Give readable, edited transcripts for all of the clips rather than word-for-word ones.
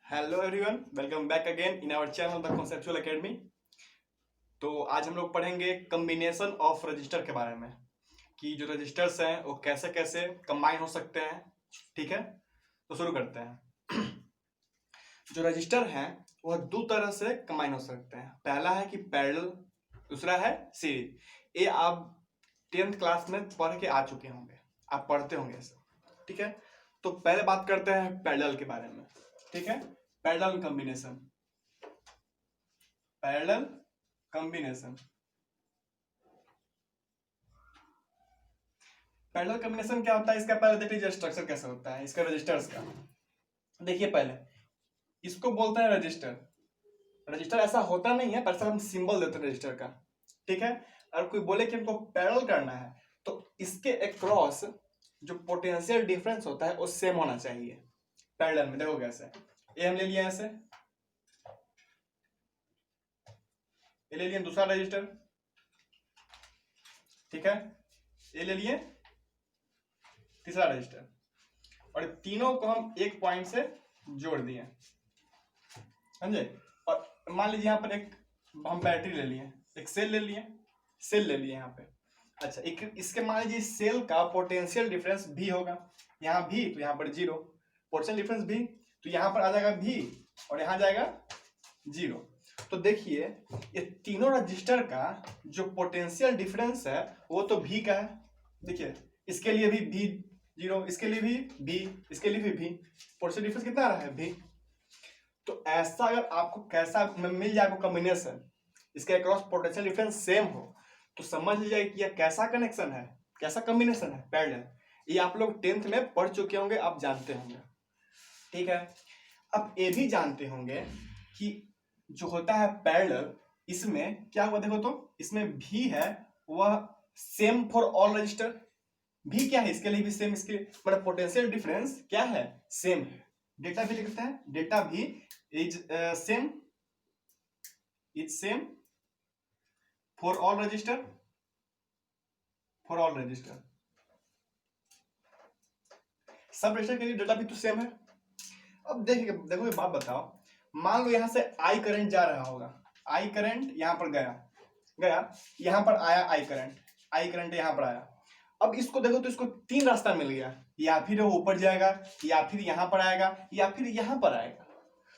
Hello everyone, welcome back again in our channel the conceptual academy. तो आज हम लोग पढ़ेंगे कम्बिनेशन ऑफ रजिस्टर के बारे में कि जो रजिस्टर्स हैं वो कैसे कैसे कंबाइन हो सकते हैं। ठीक है, तो शुरू करते हैं। जो रजिस्टर हैं वह दो तरह से कंबाइन हो सकते हैं। पहला है कि पैरेलल, दूसरा है सीरीज। ये आप 10th क्लास में पढ़ के आ चुके होंगे, आप पढ़ते होंगे ऐसे। ठीक है, तो पहले बात करते हैं पैरेलल के बारे में। ठीक है, parallel combination. Parallel combination parallel combination क्या होता है, इसका पहले देख लीजिए स्ट्रक्चर कैसे होता है इसका रजिस्टर्स का। देखिए पहले इसको बोलते हैं रजिस्टर। रजिस्टर ऐसा होता नहीं है, पर हम सिंबल देते हैं रजिस्टर का। ठीक है, और कोई बोले कि हमको पैरेलल करना है तो इसके अक्रॉस जो पोटेंशियल डिफरेंस होता है वो सेम होना चाहिए। पैरेलल में देखो कैसे, ये हम ले लिए ऐसे, ये ले लिए दूसरा रजिस्टर। ठीक है, ये ले लिए तीसरा रजिस्टर, और तीनों को हम एक पॉइंट से जोड़ दिए, समझे। और मान लीजिए यहाँ पर एक हम बैटरी ले लिए, एक सेल ले लिए, सेल ले लिए यहाँ पे। अच्छा, एक इसके मान लीजिए सेल का पोटेंशियल डिफरेंस भी होगा, यहाँ भी तो यहाँ पर जीरो, पोटेंशियल डिफरेंस भी तो यहाँ पर आ जाएगा भी और यहाँ जाएगा जीरो। तो देखिए ये तीनों रजिस्टर का जो पोटेंशियल डिफरेंस है वो तो भी का है। देखिए इसके लिए भी जीरो, इसके लिए भी, इसके लिए भी पोटेंशियल डिफरेंस कितना आ रहा है भी। तो ऐसा अगर आपको कैसा मिल जाए आपको कॉम्बिनेशन, इसके अक्रॉस पोटेंशियल डिफरेंस सेम हो, तो समझ लीजिए कि यह कैसा कनेक्शन है, कैसा कॉम्बिनेशन है, पैरेलल। ये आप लोग 10th में पढ़ चुके होंगे, आप जानते होंगे। ठीक है, अब ये भी जानते होंगे कि जो होता है पैरेलल, इसमें क्या हुआ देखो, तो इसमें भी है वह सेम फॉर ऑल रजिस्टर। भी क्या है, इसके लिए भी सेम, इसके मतलब पोटेंशियल डिफरेंस क्या है, सेम है। डेटा भी लिखते हैं, डेटा भी is same, is same for all register, for all register. सब रजिस्टर के लिए डेटा भी तो सेम है। अब देखिए देखो, एक बात बताओ, मान लो यहां से आई करंट जा रहा होगा, आई करंट यहां पर गया, यहां पर आया आई करंट यहां पर आया। अब इसको देखो तो इसको तीन रास्ता मिल गया, या फिर वो ऊपर जाएगा, या फिर यहां पर आएगा, या फिर यहां पर आएगा।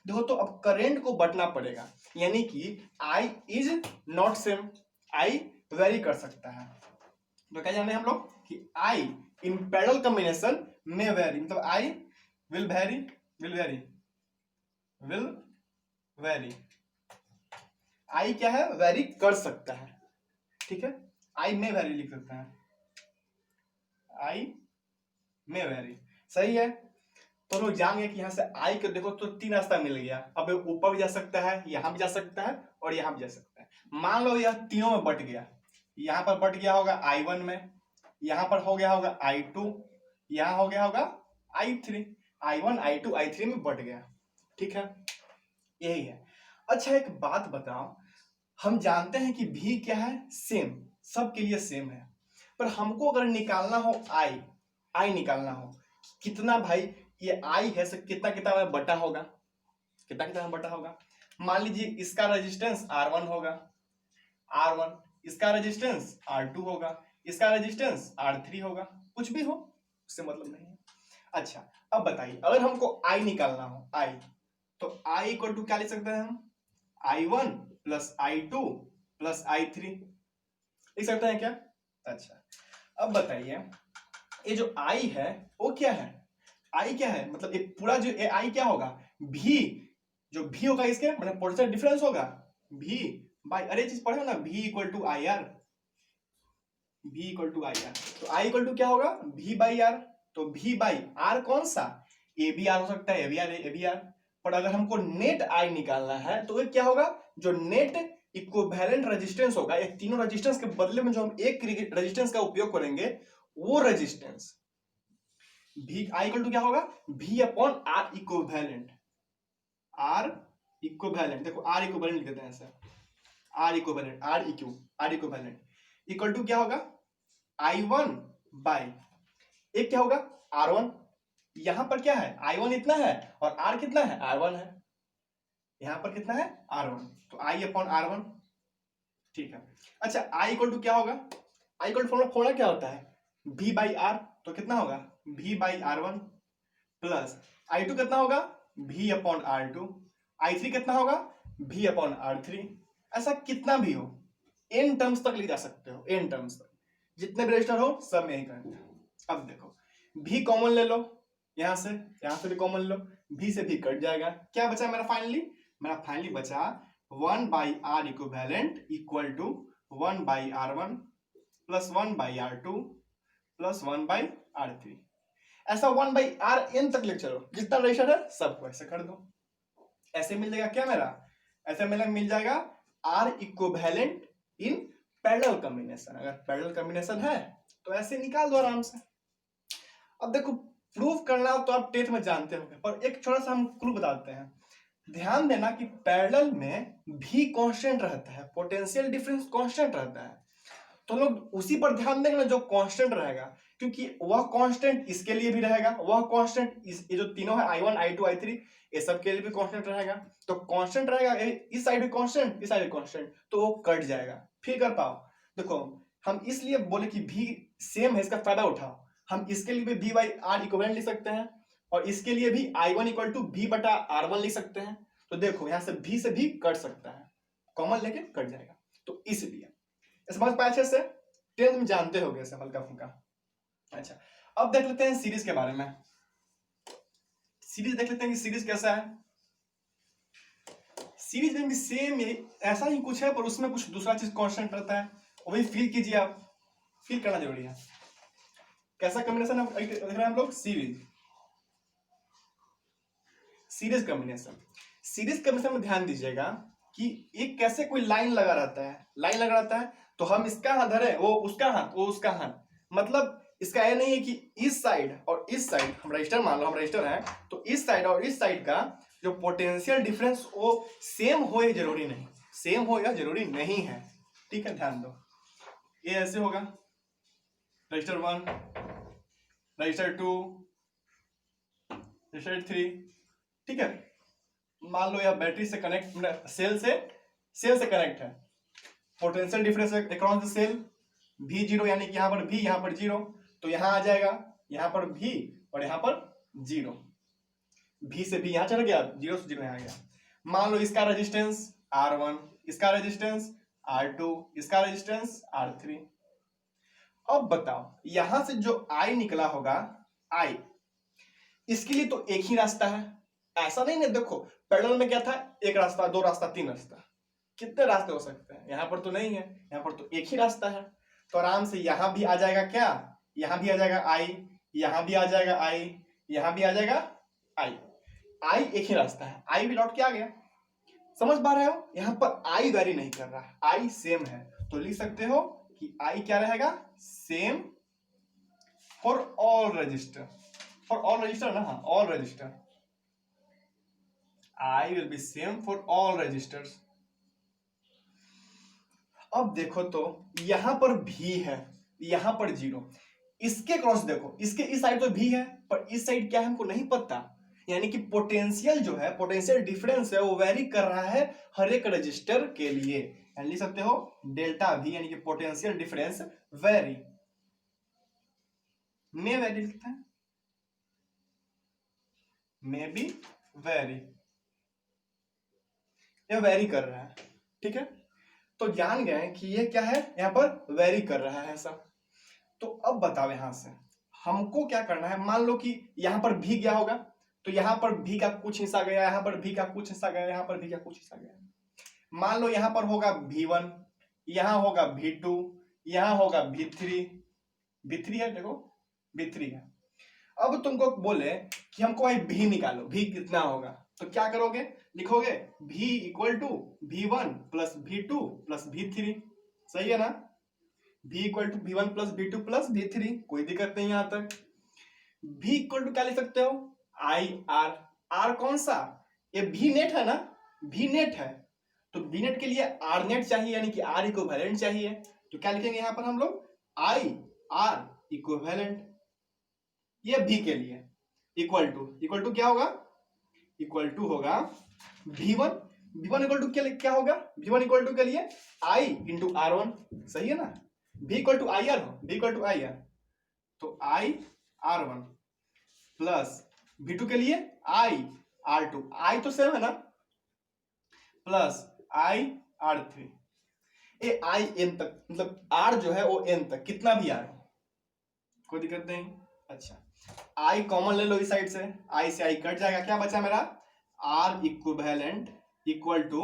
देखो तो अब करंट को बटना पड़ेगा, यानी कि I is not same, I vary कर सकता है। तो क्या जाने हम लोग कि आई इन पैरेलल कॉम्बिनेशन में वेरी, मतलब I will vary, will vary, will vary. I क्या है, वेरी कर सकता है। ठीक है, आई में वेरी लिख सकते हैं, आई में वेरी, सही है। तो लोग जान गए कि यहाँ से आई को देखो तो तीन रास्ता मिल गया। अब ऊपर भी जा सकता है, यहाँ भी जा सकता है, और यहाँ भी जा सकता है। मान लो यह तीनों में बट गया, यहाँ पर बट गया होगा I1 में, यहाँ पर हो गया होगा I2, यहाँ हो गया होगा I3, I1 I2 I3 में बट गया। ठीक है, यही है। अच्छा एक बात बताओ, हम जानते हैं कि भी क्या है, सेम, सबके लिए सेम है। पर हमको अगर निकालना हो आई निकालना हो, कितना भाई ये आई है, सर कितना कितना में बटा होगा, कितना कितना में बटा होगा। मान लीजिए इसका रेजिस्टेंस R1 होगा, R1, इसका रेजिस्टेंस R2 होगा, इसका रेजिस्टेंस R3 होगा, कुछ भी हो उससे मतलब नहीं है। अच्छा अब बताइए, अगर हमको आई निकालना हो, आई, तो आई इक्वल टू क्या लिख सकते हैं हम, I1 plus I2 plus I3 लिख सकते हैं क्या। अच्छा अब बताइए, ये जो आई है वो क्या है, आई क्या है, मतलब ये पूरा जो आई क्या होगा, भी, जो भी होगा इसके मतलब पोटेंशियल डिफरेंस होगा भी बाय, अरे चीज पढ़े हो ना, भी इक्वल टू आई आर, भी इक्वल टू आई आर। तो आई इक्वल टू क्या होगा, भी बाई आर। तो भी बाई आर कौन सा, ए बी आर हो सकता है, ए बी आर। पर अगर हमको नेट आई निकालना है तो ये क्या होगा, जो नेट इक्विवेलेंट रेजिस्टेंस होगा, ये तीनों रेजिस्टेंस के बदले में जो हम एक रेजिस्टेंस का उपयोग करेंगे वो रेजिस्टेंस, भी आई इक्वल टू क्या होगा, V upon R equivalent, R equivalent, देखो आर इक्विवेलेंट लिख देते हैं ऐसे, R equivalent, R equivalent equal to क्या होगा, I1 बाई एक क्या होगा R1, यहां पर क्या है, I1 इतना है और R कितना है, R1 है। यहां पर कितना है, R1, तो I अपॉन R1, ठीक है। अच्छा I इक्वल टू क्या होगा, I इक्वल टू फॉर्मूला क्या होता है, V बाई R, तो कितना होगा V by R1 plus I2 कितना होगा V अपॉन R2, I3 कितना होगा V अपॉन R3। ऐसा कितना भी हो, n टर्म्स तक ले जा सकते हो, n टर्म्स तक, जितने भी रजिस्टर हो सब में ही करंट है। अब देखो V कॉमन ले लो, यहां से भी कॉमन लो, V से भी कट जाएगा, क्या बचा मेरा फाइनली बचा 1 by R equivalent equal to 1 by R1 plus 1 by R2 plus 1 by R3। ऐसा 1 बाई Rn तक ले चलो, जितना रजिस्टर है सबको ऐसे कर दो, ऐसे मिल जाएगा क्या मेरा, ऐसे मिल जाएगा R इक्विवेलेंट इन पैरेलल कॉम्बिनेशन। अगर पैरेलल कॉम्बिनेशन है तो ऐसे निकाल दो आराम से। अब देखो प्रूफ करना तो आप 10th में जानते होंगे, पर एक छोटा सा हम क्लू बताते हैं। ध्यान देना कि पैरेलल में भी कांस्टेंट रहता है, पोटेंशियल डिफरेंस कांस्टेंट रहता है, तो लोग उसी पर ध्यान देंगे ना जो कांस्टेंट रहेगा, क्योंकि वह कांस्टेंट इसके लिए भी रहेगा, वह कांस्टेंट ये जो तीनों है I1 I2 I3 ये सब के लिए भी कांस्टेंट रहेगा। तो कांस्टेंट रहेगा, इस साइड भी कांस्टेंट, इस साइड भी कांस्टेंट, तो वो कट जाएगा, फिर कर पाओ। देखो हम इसलिए बोले कि भी सेम है, इसका फायदा उठाओ। हम इसके लिए भी V बाई R इक्विवेलेंट लिख सकते हैं और इसके लिए भी I1 इक्वल टू V बटा R1 लिख सकते हैं। तो देखो यहां से V से भी कट सकता है, कॉमन लेके कट जाएगा, तो इसलिए समझ पाए अच्छे से, 10th में जानते होगे ऐसे हल्का फुल्का। अच्छा अब देख लेते हैं सीरीज के बारे में, सीरीज देख लेते हैं कि सीरीज कैसा है। सीरीज में भी सेम यही ऐसा ही कुछ है, पर उसमें कुछ दूसरा चीज कांस्टेंट रहता है, वो भी फील कीजिए आप, फील करना जरूरी है। कैसा कॉम्बिनेशन देख रहे हैं हम लोग, सीरीज कॉम्बिनेशन में ध्यान दीजिएगा कि एक कैसे कोई लाइन लगा रहता है, तो हम इसका हाथ धरे, वो उसका हाथ, मतलब इसका यह नहीं है कि इस साइड और इस साइड, हम रजिस्टर मान लो, हम रजिस्टर है, तो इस साइड और इस साइड का जो पोटेंशियल डिफरेंस वो सेम हो या जरूरी नहीं है, ठीक है, ध्यान दो। ये ऐसे होगा रजिस्टर 1, रजिस्टर 2, रजिस्टर 3, ठीक है। मान लो यह बैटरी से कनेक्ट, सेल से कनेक्ट है, potential difference across the cell V0, यानी कि यहाँ पर V, यहाँ पर 0, तो यहाँ आ जाएगा, यहाँ पर V और यहाँ पर 0, V से V यहाँ चला गया, 0 से 0 यहाँ आ गया। मान लो इसका रेजिस्टेंस R1, इसका रेजिस्टेंस R2, इसका रेजिस्टेंस R3। अब बताओ यहां से जो I निकला होगा, I, इसके लिए तो एक ही रास्ता है, ऐसा नहीं ना, देखो पैरेलल में क्या था, एक रास्ता, दो रास्ता, तीन रास्ता, कितने रास्ते हो सकते हैं, यहां पर तो नहीं है, यहां पर तो एक ही रास्ता है, तो आराम से यहां भी आ जाएगा क्या, यहां भी आ जाएगा I, यहां भी आ जाएगा I, यहां भी आ जाएगा I एक ही रास्ता है, I भी लौट के आ गया। समझ पा रहे हो, यहां पर I वेरी नहीं कर रहा है, I सेम है, तो लिख सकते हो कि I क्या रहेगा, सेम फॉर ऑल रजिस्टर, ना, हाँ, all register, I will be same for all registers। अब देखो तो यहां पर V है, यहां पर 0, इसके क्रॉस देखो, इसके इस साइड तो V है, पर इस साइड क्या है हमको नहीं पता, यानी कि पोटेंशियल जो है, पोटेंशियल डिफरेंस है, वो वेरी कर रहा है हर एक रजिस्टर के लिए, यानी लिख सकते हो डेल्टा V, यानी कि पोटेंशियल डिफरेंस वेरी लिखते हैं, मे बी वेरी, ये वेरी कर रहा है, ठीक है, तो जान गए कि ये क्या है, यहां पर वेरी कर रहा है ऐसा। तो अब बताओ यहां से हमको क्या करना है, मान लो कि यहां पर भी गया होगा, तो यहां पर भी का कुछ हिस्सा गया, यहां पर भी का कुछ हिस्सा गया, यहां पर भी का कुछ हिस्सा गया। मान लो यहां पर होगा V1, यहां होगा V2, यहां होगा V3 है, देखो V3 है। अब तुमको बोले कि हमको भाई V निकालो, V कितना होगा, तो क्या करोगे, लिखोगे V equal to V1 plus V2 plus V3, सही है ना, V equal to V1 plus V2 plus V3, कोई दिक्कत नहीं यहां तक। V इक्वल टू क्या लिख सकते हो, R कौन सा, ये V नेट है ना, V नेट है, तो V नेट के लिए R नेट चाहिए, यानी कि R इक्विवेलेंट चाहिए, तो क्या लिखेंगे यहां पर हम लोग, I R इक्विवेलेंट, ये V के लिए, इक्वल टू क्या होगा, इक्वल टू होगा V1, V1 इक्वल टू क्या होगा, V1 इक्वल टू के लिए I इंटू R1, सही है ना, V equal to I R हो, V equal to I R, तो I R1 प्लस V2 के लिए I R2, I तो सेम है ना, plus I R3, A I n तक, मतलब R जो है वो n तक, कितना भी R हो, कोई दिक्कत नहीं। अच्छा I कॉमन ले लो इस साइड से, I से I कट जाएगा, क्या बचा मेरा, R equivalent equal to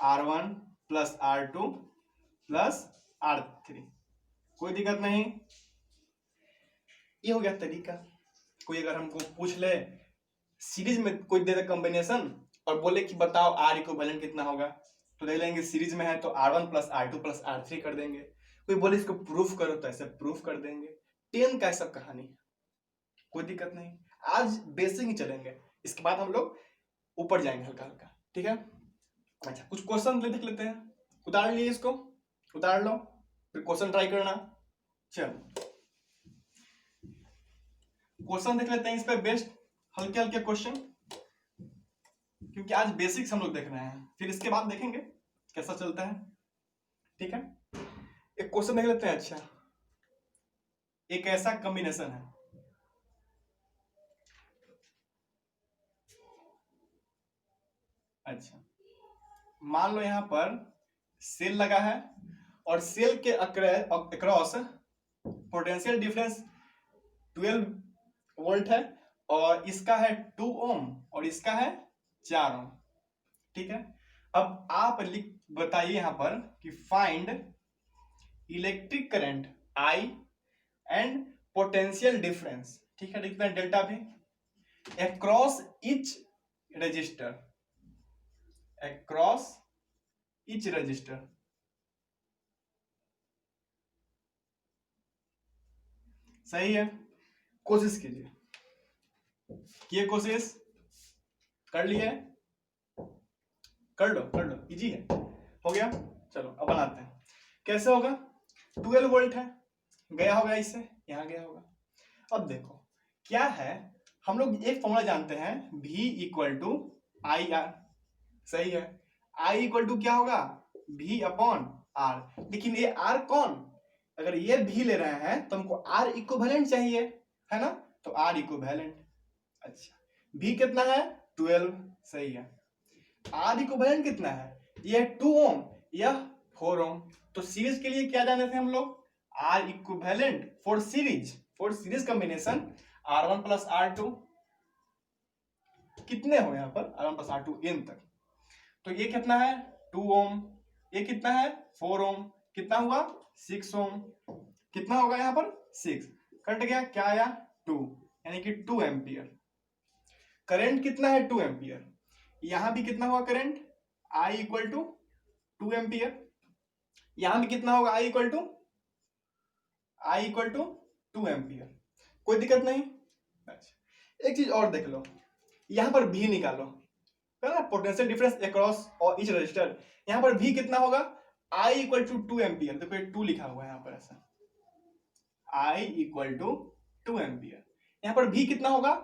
R1 plus R2 plus R3, कोई दिक्कत नहीं। ये हो गया तरीका। कोई अगर हमको पूछ ले सीरीज में कोई दे दे कॉम्बिनेशन और बोले कि बताओ R इक्विवेलेंट कितना होगा, तो ले लेंगे सीरीज में है तो R1 plus R2 plus R3 कर देंगे। कोई बोले इसको प्रूफ करो तो ऐसे प्रूफ कर देंगे। 10 का सब कहानी, कोई दिक्कत नहीं। आज बेसिक ही चलेंगे, इसके बाद हम लोग ऊपर जाएंगे हल्का हल्का, ठीक है। अच्छा कुछ क्वेश्चन देख लेते हैं, उतार लिए इसको, उतार लो फिर क्वेश्चन ट्राई करना। चलो क्वेश्चन देख लेते हैं इस पे बेस्ट, हल्के हल्के क्वेश्चन, क्योंकि आज बेसिक्स हम लोग देख रहे हैं, फिर इसके बाद देखेंगे कैसा चलता है, ठीक है। एक क्वेश्चन देख लेते हैं। अच्छा एक ऐसा कॉम्बिनेशन है, अच्छा मान लो यहां पर सेल लगा है और सेल के अक्रॉस पोटेंशियल डिफरेंस 12 वोल्ट है और इसका है 2 ओम और इसका है 4 ओम, ठीक है। अब आप लिख बताइए यहां पर कि find electric current I and potential difference, ठीक है, लिखते हैं डेल्टा भी, across each resistor, across each resistor, सही है। कोशिश कीजिए, किए कोशिश, कर लिए, कर लो इजी है, हो गया। चलो अब बनाते हैं, कैसे होगा, 12 वोल्ट है, गया होगा इससे यहां गया होगा। अब देखो क्या है, हम लोग एक फॉर्मूला जानते हैं V equal to I R, सही है। I इक्वल टू क्या होगा, V अपॉन R, लेकिन ये R कौन, अगर ये V ले रहे हैं तो हमको R इक्विवेलेंट चाहिए, है ना, तो R इक्विवेलेंट। अच्छा V कितना है 12, सही है। R इक्विवेलेंट कितना है, ये 2 ओम, यह 4 ओम, तो सीरीज के लिए क्या जाने थे हम लोग, R equivalent for series combination R1 plus R2, कितने हो यहाँ पर R1 प्लस R2 n तक, तो ये कितना है 2 ओम, ये कितना है 4 ओम, कितना हुआ 6 ओम, कितना होगा यहाँ पर 6, कट गया, क्या आया 2, यानी कि 2 एम्पियर। करंट कितना है 2 एम्पियर, यहां भी कितना हुआ current I equal to 2 ampere, यहां भी कितना होगा I इक्वल टू 2 एम्पियर, कोई दिक्कत नहीं। अच्छा एक चीज और देख लो, यहां पर V निकालो, है ना, पोटेंशियल डिफरेंस अक्रॉस और ईच रजिस्टर, यहां पर V कितना होगा I इक्वल टू 2 एम्पियर, देखो 2 लिखा हुआ है यहां पर, ऐसा I इक्वल टू 2 एम्पियर, यहां पर V कितना होगा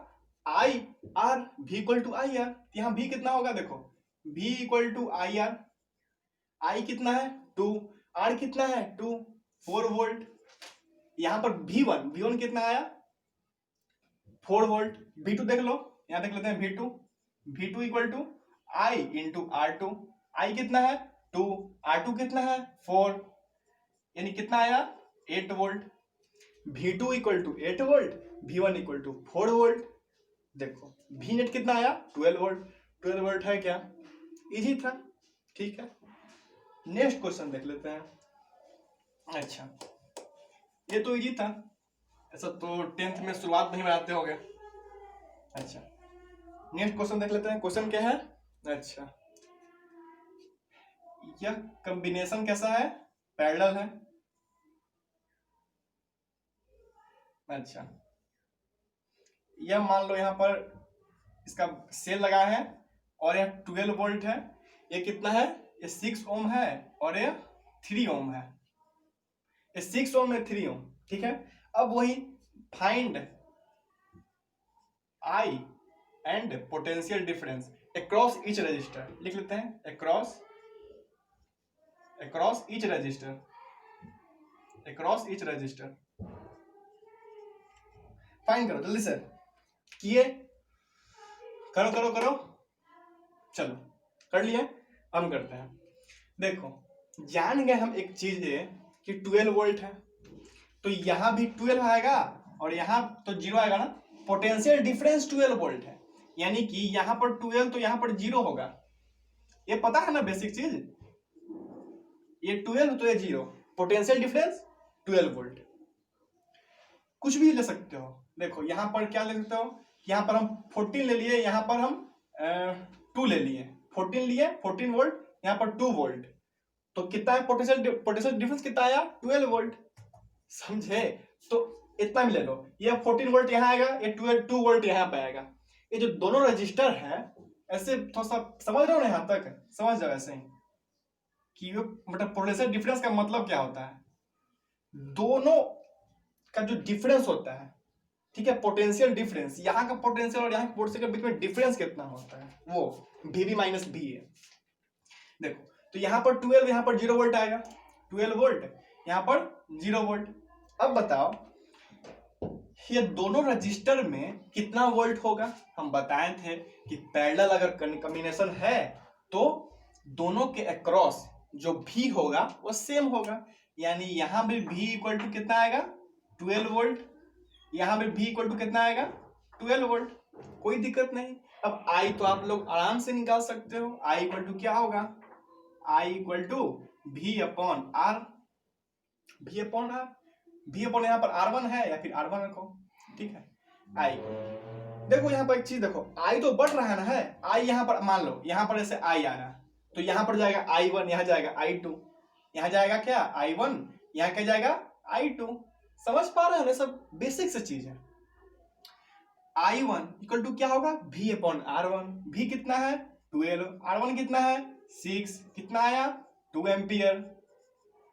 I R, V equal to I R, यहां V कितना होगा, देखो V equal to I R, I कितना है 2, R कितना है 2, 4 वोल्ट, यहां पर V1 कितना आया 4 वोल्ट, V2 देख लो, यहां देख लेते हैं V2 equal to I into R2, I कितना है 2, R2 कितना है 4, यानी कितना आया 8 volt, V2 equal to 8 volt, V1 equal to 4 volt, देखो V नेट कितना आया 12 वोल्ट, 12 वोल्ट है क्या, इजी था, ठीक है। नेक्स्ट क्वेश्चन देख लेते हैं। अच्छा ये तो इजी था, ऐसा तो 10th में शुरुआत में ही बनाते होंगे। अच्छा नेक्स्ट क्वेश्चन देख लेते हैं, क्वेश्चन क्या है, अच्छा यह कॉम्बिनेशन कैसा है, पैरेलल है, अच्छा यह मान लो यहां पर इसका सेल लगा है और यह 12 वोल्ट है, ये कितना है, ये 6 ओम है और ये 3 ओम है, ये 6 ओम है 3 ओम, ठीक है। अब वही find I and potential difference across each resistor, लिख लेते हैं across each resistor, across each resistor. Find करो जल्दी से, किए, करो करो करो, चलो कर लिए, हम करते हैं। देखो जान गए हम एक चीज है कि 12 वोल्ट है, तो यहां भी 12 आएगा और यहां तो 0 आएगा ना, पोटेंशियल डिफरेंस 12 वोल्ट है, यानी कि यहां पर 12 तो यहां पर 0 होगा, ये पता है ना बेसिक चीज, ये 12 तो ये 0, पोटेंशियल डिफरेंस 12 वोल्ट। कुछ भी ले सकते हो, देखो यहां पर क्या ले सकते हो, यहां पर हम 14 ले लिए, यहां पर हम 2 ले लिए, 14 लिए 14 वोल्ट, यहां पर 2 वोल्ट, तो कितना है पोटेंशियल डिफरेंस कितना आया 12 वोल्ट, समझे। तो इतना भी ले लो, ये 14 वोल्ट यहाँ आएगा, ये 2 वोल्ट यहाँ पे आएगा, ये जो दोनों रजिस्टर है ऐसे थोड़ा सा समझ रहे हो ना, यहां तक समझ जाओ ऐसे ही कि मतलब पोटेंशियल डिफरेंस का मतलब क्या होता है, दोनों का जो डिफरेंस होता है, ठीक है, पोटेंशियल डिफरेंस, यहाँ का पोटेंशियल और यहाँ के पोटेंशियल के बीच में डिफरेंस कितना होता है, वो VB माइनस V है। देखो तो यहाँ पर 12, यहाँ पर 0 वोल्ट आएगा, 12 वोल्ट, यहाँ पर 0 वोल्ट। अब बताओ ये दोनों रजिस्टर में कितना वोल्ट होगा, हम बताए थे कि पैरेलल अगर कॉम्बिनेशन है तो दोनों के अक्रॉस जो V होगा वो सेम होगा, यानी यहां भी V इक्वल टू कितना आएगा 12 वोल्ट, यहां भी V इक्वल टू कितना आएगा 12 वोल्ट, कोई दिक्कत नहीं। अब I तो आप लोग आराम से निकाल सकते हो, I इक्वल टू क्या होगा, I equal to V upon R, V upon R, V upon यहाँ पर R1 है या फिर R1 रखो, ठीक है। I देखो यहाँ पर एक चीज देखो, I तो बढ़ रहा है ना, है I यहाँ पर मान लो यहाँ पर ऐसे I आ रहा है, तो यहाँ पर जाएगा I1, यहाँ जाएगा I2, यहाँ जाएगा क्या I1, यहाँ क्या जाएगा I2, समझ पा रहे हैं, सब बेसिक से चीज है। I1 इक्वल टू क्या होगा V अपॉन R1, V कितना है 12, R1 कितना है 6, कितना आया 2 एम्पियर,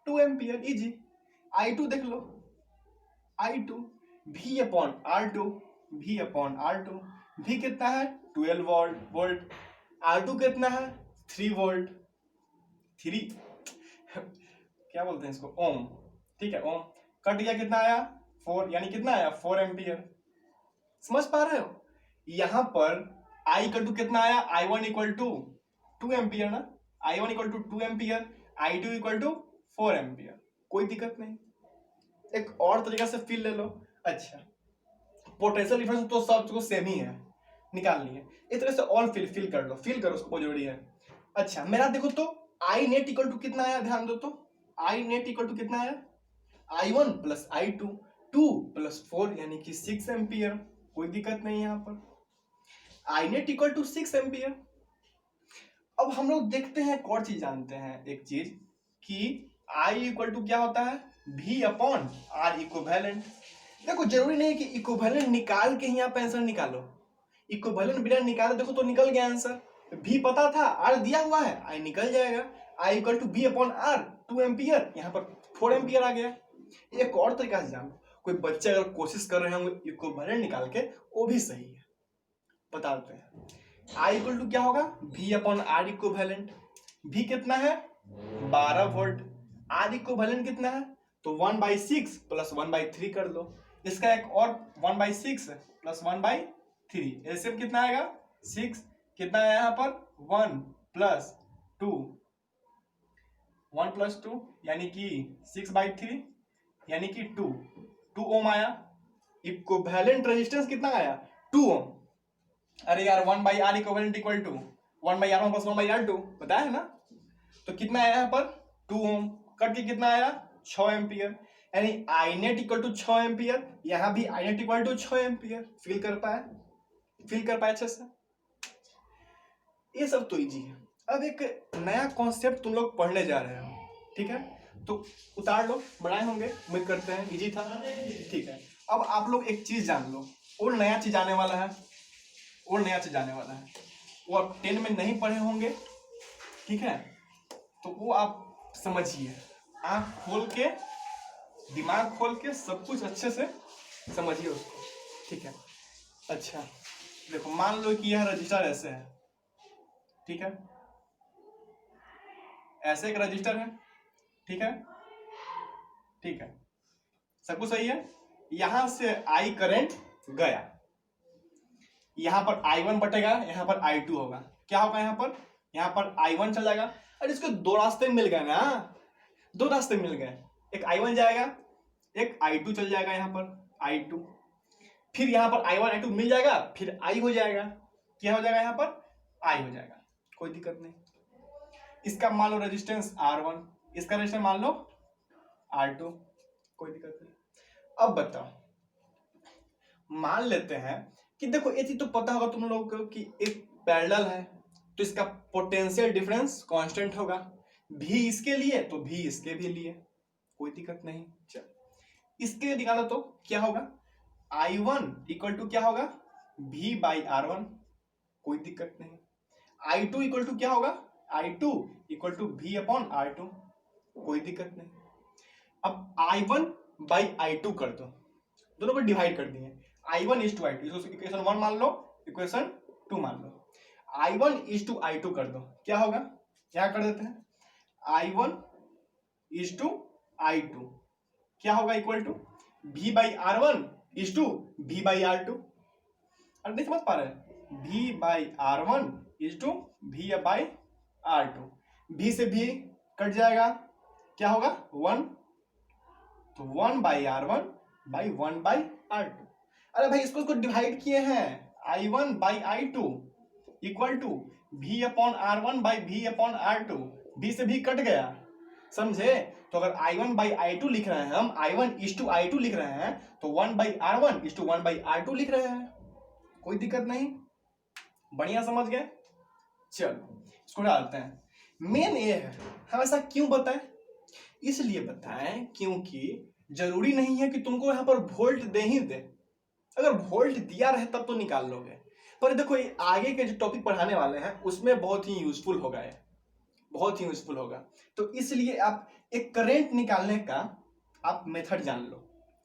2 एम्पियर इजी। I2 देख लो, I2 V upon R2, V upon R2, V कितना है 12 वोल्ट, R2 कितना है 3 वोल्ट, 3 क्या बोलते हैं इसको ओम, ठीक है ओम, कट गया कितना आया 4, यानी कितना आया 4 एम्पियर, समझ पा रहे हो। यहां पर I इक्वल टू कितना आया, I1 इक्वल टू 2 एम्पियर ना, I1 equal to 2 ampere, I2 equal to 4 ampere, कोई दिक्कत नहीं। एक और तरीका से फील ले लो, अच्छा पोटेंशियल डिफरेंस तो सब को सेम ही है, निकाल लिए, इस तरह से और फील कर लो, फील करो उसको, जरूरी है। अच्छा मेरा देखो तो I नेट इक्वल टू कितना आया, ध्यान दो तो I नेट इक्वल टू कितना आया, I1 प्लस I2, 2 प्लस 4 यानी कि 6 एम्पियर, कोई दिक्कत नहीं यहाँ पर, I net equal to 6 ampere. अब हम लोग देखते हैं एक और चीज जानते हैं, एक चीज कि I इक्वल टू क्या होता है V अपॉन R इक्विवेलेंट। देखो जरूरी नहीं कि इक्विवेलेंट निकाल के ही यहाँ पे आंसर निकालो, इक्विवेलेंट बिना निकाले देखो तो निकल गया आंसर, V पता था R दिया हुआ है, I निकल जाएगा, I equal to V upon R 2 ampere, यहाँ पर 4 एम्पियर आ गया। एक और तरीका से जानो, कोई बच्चे अगर कोशिश कर रहे होंगे इक्विवेलेंट निकाल के, वो भी सही है, बता देते हैं। I इक्वल टू क्या होगा V upon R equivalent, V कितना है 12 वोल्ट, R इक्विवेलेंट कितना है तो 1/6 प्लस 1/3 कर लो, इसका एक और 1/6 प्लस 1/3, एलसीएम कितना आएगा 6, कितना आया यहाँ पर 1 प्लस 2, 1 प्लस 2 यानी कि 6/3 यानी कि 2 ओम आया। इक्विवेलेंट रेजिस्टेंस कितना आया 2 ओम। अरे यार 1/R equivalent equal to 1/R1 plus 1/R2 बताया है ना, तो कितना आया यहाँ पर 2 ओम, कट के कितना आया 6 एम्पियर, यानी I net equal to 6 ampere, यहाँ भी I net equal to 6 ampere. Feel कर पाए अच्छे से, ये सब तो इजी है। अब एक नया कॉन्सेप्ट तुम लोग पढ़ने जा रहे हो, ठीक है, तो उतार लो, बनाए होंगे, उम्मीद करते हैं इजी था, ठीक है। अब आप लोग एक चीज जान लो, और नया चीज आने वाला है, वो आप 10 में नहीं पढ़े होंगे, ठीक है, तो वो आप समझिए, आंख खोल के दिमाग खोल के सब कुछ अच्छे से समझिए उसको, ठीक है। अच्छा देखो मान लो कि यह रजिस्टर ऐसे है, ठीक है, ऐसे एक रजिस्टर है, ठीक है, ठीक है, सब कुछ सही है। यहां से आई करंट गया, यहां पर I1 बटेगा, यहां पर I2 होगा, क्या होगा यहां पर I1 चल जाएगा। अरे इसको दो रास्ते मिल गए ना, दो रास्ते मिल गए, एक I1 जाएगा, एक I2 चल जाएगा, यहां पर I2, फिर यहां पर I1 I2 मिल जाएगा, फिर I हो जाएगा, क्या हो जाएगा, यहां पर I हो जाएगा, कोई दिक्कत नहीं। इसका मान लो रेजिस्टेंस R1, इसका रेजिस्टेंस मान लो R2, कोई दिक्कत नहीं। अब बताओ, मान लेते हैं कि देखो ये चीज तो पता होगा तुम लोगों को कि एक पैरेलल है तो इसका पोटेंशियल डिफरेंस कांस्टेंट होगा, भी इसके लिए तो भी इसके भी लिए, कोई दिक्कत नहीं। चल इसके लिए निकालो तो क्या होगा, I1 इक्वल टू क्या होगा, V बाई R1, कोई दिक्कत नहीं। I2 इक्वल टू क्या होगा, I2 equal to V upon R2, कोई दिक्कत नहीं। अब I1 बाई I2 कर दो, दोनों को डिवाइड कर दिए, I1 is to I2, equation 1 मान लो, इक्वेशन 2 मान लो, I1 इज टू I2 कर दो, क्या होगा, क्या कर देते हैं, I1 इज टू I2 क्या होगा, equal to V by R1 is to V by R2। अरे नहीं समझ पा रहे, V by R1 is to V by R2, V से V कट जाएगा, क्या होगा 1, तो 1 by R1 by 1 by R2। अरे भाई इसको डिवाइड किए हैं, I1 by I2 equal to V upon R1 by V upon R2, V से V कट गया, समझे। तो अगर I1 बाई I2 लिख रहे हैं हम, I1 इज टू I2 लिख रहे हैं, तो 1 by R1 is to 1 by R2 लिख रहे हैं, कोई दिक्कत नहीं, बढ़िया समझ गए। चलो इसको डालते हैं। मेन ये है हम ऐसा क्यों बताएं, इसलिए बताएं क्योंकि जरूरी नहीं है कि तुमको यहाँ पर वोल्ट दे ही दे, अगर वोल्ट दिया रहे तब तो निकाल लोगे, पर देखो ये आगे के जो टॉपिक पढ़ाने वाले हैं उसमें बहुत ही यूजफुल होगा, ये बहुत ही यूजफुल होगा। तो इसलिए आप एक करंट निकालने का आप मेथड जान लो,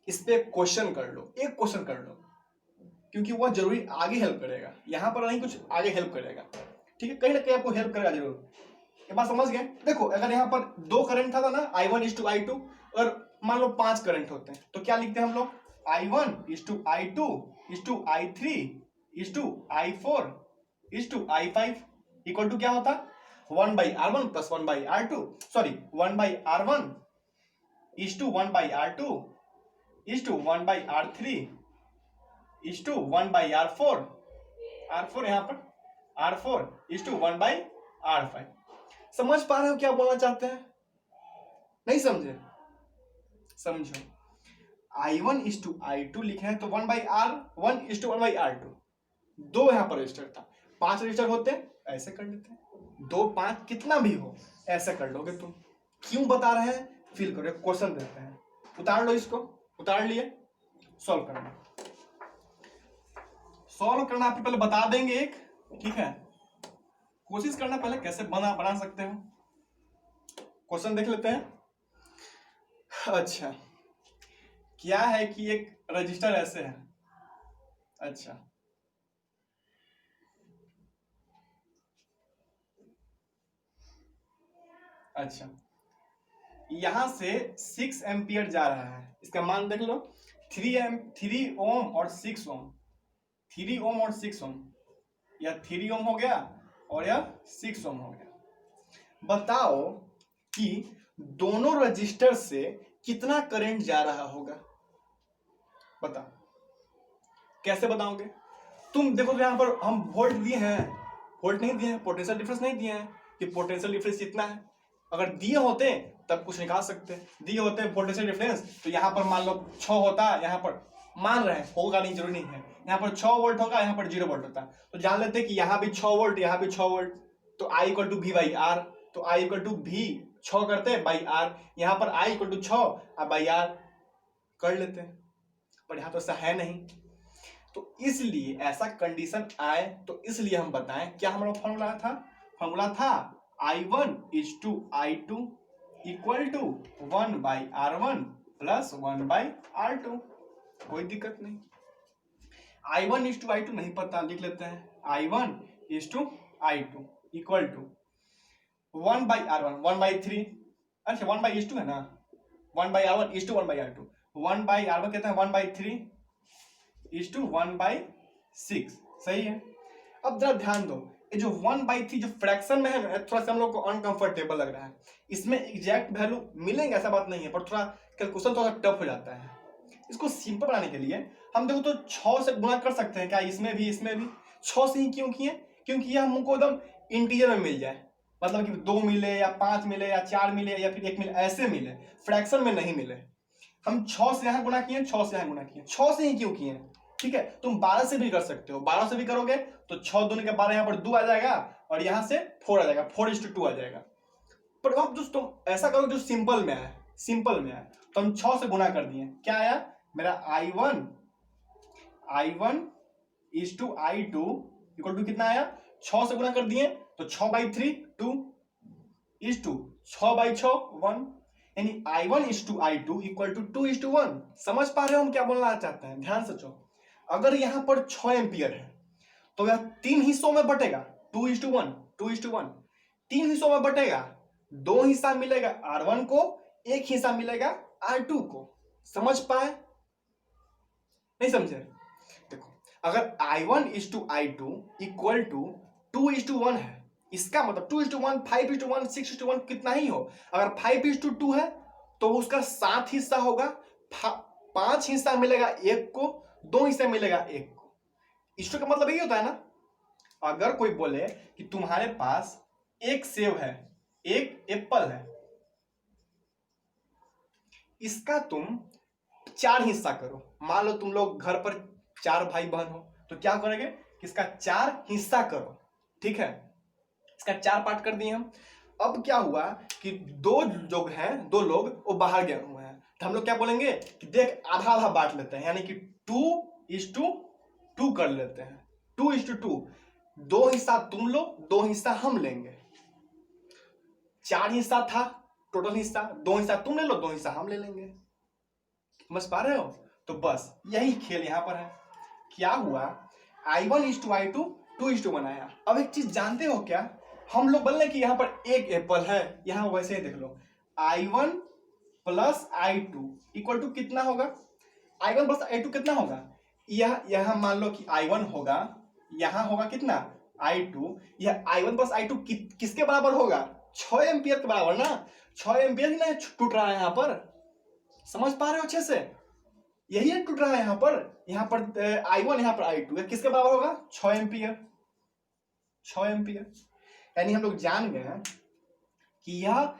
इस पे क्वेश्चन कर लो, एक क्वेश्चन कर लो, क्योंकि वह जरूरी आगे हेल्प करेगा, यहाँ पर नहीं कुछ आगे हेल्प करेगा, ठीक है, कहीं ना कहीं आपको हेल्प करेगा जरूर। ये बात समझ गए। देखो अगर यहाँ पर दो करंट था ना, I1 इज टू I2, और मान लो 5 करंट होते हैं तो क्या लिखते हैं हम लोग, I1 is to I2 is to I3 is to I4 is to I5 equal to क्या होता, 1 by R1 plus 1 by R2, sorry 1 by R1 is to 1 by R2 is to 1 by R3 is to 1 by R4 यहाँ पर R4 is to 1 by R5। समझ पा रहे हो क्या बोलना चाहते हैं, नहीं समझे, समझो। I1 इज टू I2 लिखे हैं तो 1 by R1 is to 1 by R2, दो यहाँ पर रजिस्टर था, 5 रजिस्टर होते ऐसे कर लेते हैं, 2 5 कितना भी हो ऐसे कर लोगे तुम। क्यों बता रहे हैं, फील करो, क्वेश्चन देते हैं, उतार लो इसको, उतार लिए, सॉल्व करना, सॉल्व करना आप पहले बता देंगे एक, ठीक है, कोशिश करना पहले कैसे बना सकते हो, क्वेश्चन देख लेते हैं। अच्छा क्या है कि एक रजिस्टर ऐसे है, अच्छा यहां से 6 एम्पियर जा रहा है, इसका मान देख लो, 3 ओम और 6 ओम, 3 ओम और 6 ओम, या 3 ओम हो गया और यह 6 ओम हो गया। बताओ कि दोनों रजिस्टर से कितना करंट जा रहा होगा, बताओ कैसे बताओगे तुम। देखो तो यहां पर हम वोल्ट दिए हैं, वोल्ट नहीं दिए हैं, पोटेंशियल डिफरेंस नहीं दिए हैं कि पोटेंशियल डिफरेंस कितना है, अगर दिए होते तब कुछ निकाल सकते, दिए होते पोटेंशियल डिफरेंस तो यहाँ पर मान लो 6 होता, यहाँ पर मान रहे हैं होगा नहीं, जरूरी नहीं है, यहाँ पर 6 वोल्ट होगा, यहाँ पर 0 वोल्ट होता, तो जान लेते कि यहाँ भी 6 वोल्ट, यहाँ भी 6 वोल्ट, तो I equal to V by R, तो I इक्वल टू V 6 करते बाई R, यहाँ पर I equal to 6 by R कर लेते हैं, पर यहाँ तो ऐसा है नहीं, तो इसलिए ऐसा कंडीशन आए तो इसलिए हम बताएं क्या हमारा फॉर्मूला था I1 is to I2 equal to 1 by R1 plus 1 by R2, कोई दिक्कत नहीं। I1 इज टू I2 नहीं पता, लिख लेते हैं I1 is to I2 equal to 1/R1 1/3, अच्छा 1/2 है ना, 1/R1 is to 1/R2, 1/R1 कहते हैं 1/3 इज टू 1/6, सही है। अब जरा ध्यान दो, ये जो 1/3 जो फ्रैक्शन में है ना, थोड़ा सा हम लोग को अनकंफर्टेबल लग रहा है, इसमें एग्जैक्ट वैल्यू मिलेंगे ऐसा बात नहीं है, पर थोड़ा कैलकुलेशन थोड़ा टफ हो जाता है। इसको सिंपल बनाने के लिए हम देखो तो 6 से गुणा कर सकते हैं क्या, इसमें भी 6 से ही क्यों किए, क्योंकि यह हमको एकदम इंटीजर में मिल जाए, मतलब कि 2 मिले या 5 मिले या 4 मिले या फिर 1 मिले, ऐसे मिले, फ्रैक्शन में नहीं मिले। हम 6 से यहाँ गुणा किए, 6 से यहाँ गुणा किए, 6 से ही क्यों किए, ठीक है। तुम 12 से भी कर सकते हो, 12 से भी करोगे तो 6 दूनी के 12, यहाँ पर 2 आ जाएगा और यहाँ से 4 आ जाएगा, 4:2 आ जाएगा। पर अब दोस्तों ऐसा करो जो सिंपल में आए, सिंपल में आए, तो हम 6 से गुणा कर दिए, क्या आया मेरा I1 is to I2 equal to कितना आया, 6 से गुणा कर दिए तो 6/3 2 इज टू 6/6 1, यानी I1 is to I2 equal to 2:1। समझ पा रहे हो हम क्या बोलना चाहते हैं, ध्यान से सोचो। अगर यहां पर 6 एम्पियर है तो यह 3 हिस्सों में बटेगा, 2:1 2:1, 3 हिस्सों में बटेगा, 2 हिस्सा मिलेगा R1 को, 1 हिस्सा मिलेगा R2 को। समझ पाए, नहीं समझे? देखो अगर I1 is to I2 equal to 2:1 है, इसका मतलब 2:1 5:1 6:1 कितना ही हो, अगर 5:2 है तो उसका 7 हिस्सा होगा, 5 हिस्सा मिलेगा 1 को, 2 हिस्सा मिलेगा 1 को। इसका का मतलब यही होता है ना, अगर कोई बोले कि तुम्हारे पास एक सेब है, एक एप्पल है, इसका तुम 4 हिस्सा करो, मान लो तुम लोग घर पर 4 भाई बहन हो, तो क्या करेंगे कि इसका 4 हिस्सा करो, ठीक है, इसका 4 पार्ट कर दिए हम। अब क्या हुआ कि 2 लोग वो बाहर गए हुए हैं, तो हम लोग क्या बोलेंगे कि देख आधा आधा बांट लेते हैं, यानी कि 2:2 कर लेते हैं, 2:2, 2 हिस्सा तुम लो, 2 हिस्सा हम लेंगे। 4 हिस्सा था टोटल हिस्सा, 2 हिस्सा तुम ले लो, 2 हिस्सा हम ले लेंगे। समझ पा रहे हो? तो बस यही खेल यहां पर है। क्या हुआ, I1 इज टू I2 2:1 आया। अब एक चीज जानते हो क्या, हम लोग बोल रहे कि यहां पर एक एप्पल है, यहां वैसे ही देख लो, I1 plus I2 equal to कितना होगा, I1 प्लस I2 कितना होगा, यहां मान लो कि I1 होगा, यहां होगा कितना I2, यह I1 प्लस I2 किसके बराबर होगा, 6 एम्पियर के बराबर ना, 6 एम्पियर ही ना टूट रहा है यहां पर। समझ पा रहे हो अच्छे से, यही है टूट रहा है यहां पर I1 यहां पर I2 किसके बराबर होगा, 6 एम्पियर, 6 एम्पियर। यानी हम लोग जान गए कि यह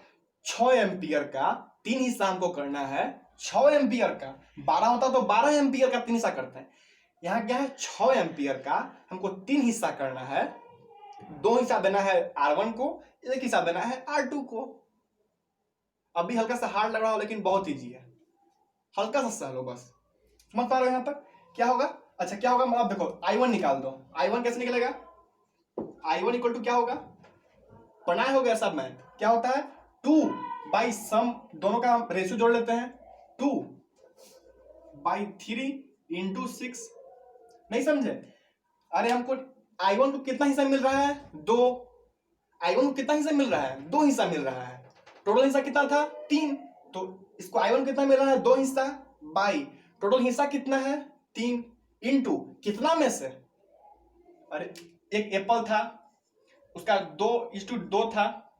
6 एम्पियर का 3 हिस्सा हमको करना है, 6 एम्पियर का, 12 होता तो 12 एम्पियर का 3 हिस्सा करते हैं, यहाँ क्या है 6 एम्पियर का हमको 3 हिस्सा करना है, 2 हिस्सा देना है R1 को, 1 हिस्सा देना है R2 को। अभी हल्का सा हार्ड लग रहा हो लेकिन बहुत इजी है, हल्का सा सहलो बस। समझ पा रहे हो यहाँ पर क्या होगा, अच्छा क्या होगा, मतलब देखो I1 निकाल दो, I1 कैसे निकलेगा, I1 इक्वल टू क्या होगा, बनाए हो गया सब मैथ, क्या होता है 2/सम, दोनों का रेशियो जोड़ लेते हैं, 2/3 × 6, नहीं समझे? अरे हमको I1 को कितना हिस्सा मिल रहा है, 2, I1 को कितना हिस्सा मिल रहा है, 2 हिस्सा मिल रहा है, टोटल हिस्सा कितना था 3, तो इसको I1 कितना मिल रहा है 2 हिस्सा, बाई टोटल हिस्सा कितना है 3, इंटू कितना में से, अरे एक एप्पल था उसका 2:2 था,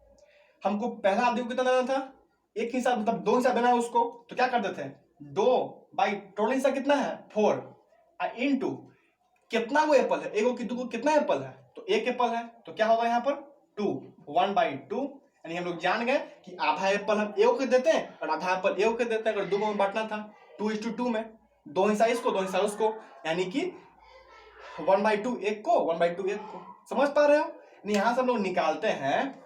हमको पहला आदमी को कितना देना था, 1 हिस्सा, मतलब 2 हिस्सा देना है उसको, तो क्या कर देते हैं 2 टोटल हिस्सा कितना है 4, इंटू कितना वो एप्पल है, 1 2 को कितना एप्पल है, तो 1 एप्पल है, तो क्या होगा यहाँ पर 2, 1/2, यानी हम लोग जान गए कि आधा एप्पल हम ए को देते हैं और आधा एप्पल ए को देते हैं, अगर 2 में बांटना था 2:2 में, 2 हिस्सा इसको 2 हिस्सा उसको, यानी कि 1/2 1 को, 1/2 1 को। समझ पा रहे हो? यहां से हम लोग निकालते हैं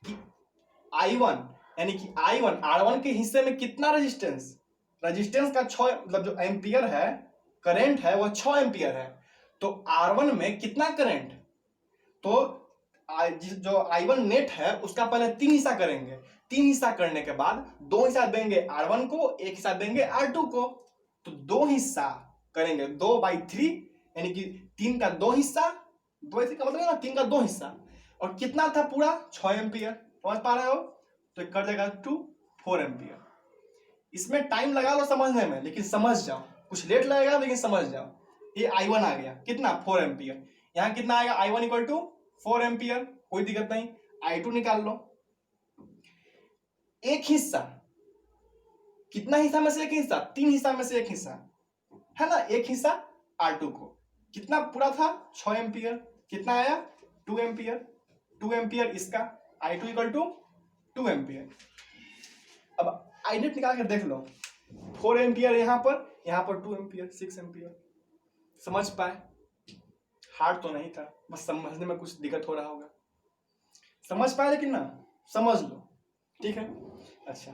कि I1 यानी कि I1 R1 के हिस्से में कितना रेजिस्टेंस, रेजिस्टेंस का 6, मतलब जो एम्पियर है, करंट है वो 6 एम्पियर है, तो R1 में कितना करंट, तो जो I1 नेट है उसका पहले 3 हिस्सा करेंगे, 3 हिस्सा करने के बाद 2 हिस्सा देंगे R1 को, 1 हिस्सा देंगे R2 को, तो 2 हिस्सा करेंगे 2/3 यानी कि 3 का 2 हिस्सा, 2/3 का मतलब है ना 3 का 2 हिस्सा, और कितना था पूरा 6 एम्पियर, समझ पा रहे हो? तो कर देगा 4 एम्पियर। इसमें टाइम लगा लो समझने में, लेकिन समझ जाओ, कुछ लेट लगेगा लेकिन समझ जाओ। ये I1 आ गया कितना 4 एम्पियर, यहाँ कितना आएगा I1 इक्वल टू 4 एम्पियर, कोई दिक्कत नहीं। I2 निकाल लो, एक हिस्सा, कितना हिस्सा में से एक हिस्सा, 3 हिस्सा में से एक हिस्सा है ना, एक हिस्सा R2 को, कितना पूरा था 6 एम्पियर, कितना आया 2 एम्पियर, 2 एम्पियर इसका, I2 इक्वल टू 2 एम्पियर। अब I नेट निकाल कर देख लो, 4 एम्पियर यहाँ पर 2 एम्पियर, 6 एम्पियर। समझ पाए? हार्ड तो नहीं था, बस समझने में कुछ दिक्कत हो रहा होगा। समझ पाए लेकिन ना, समझ लो, ठीक है। अच्छा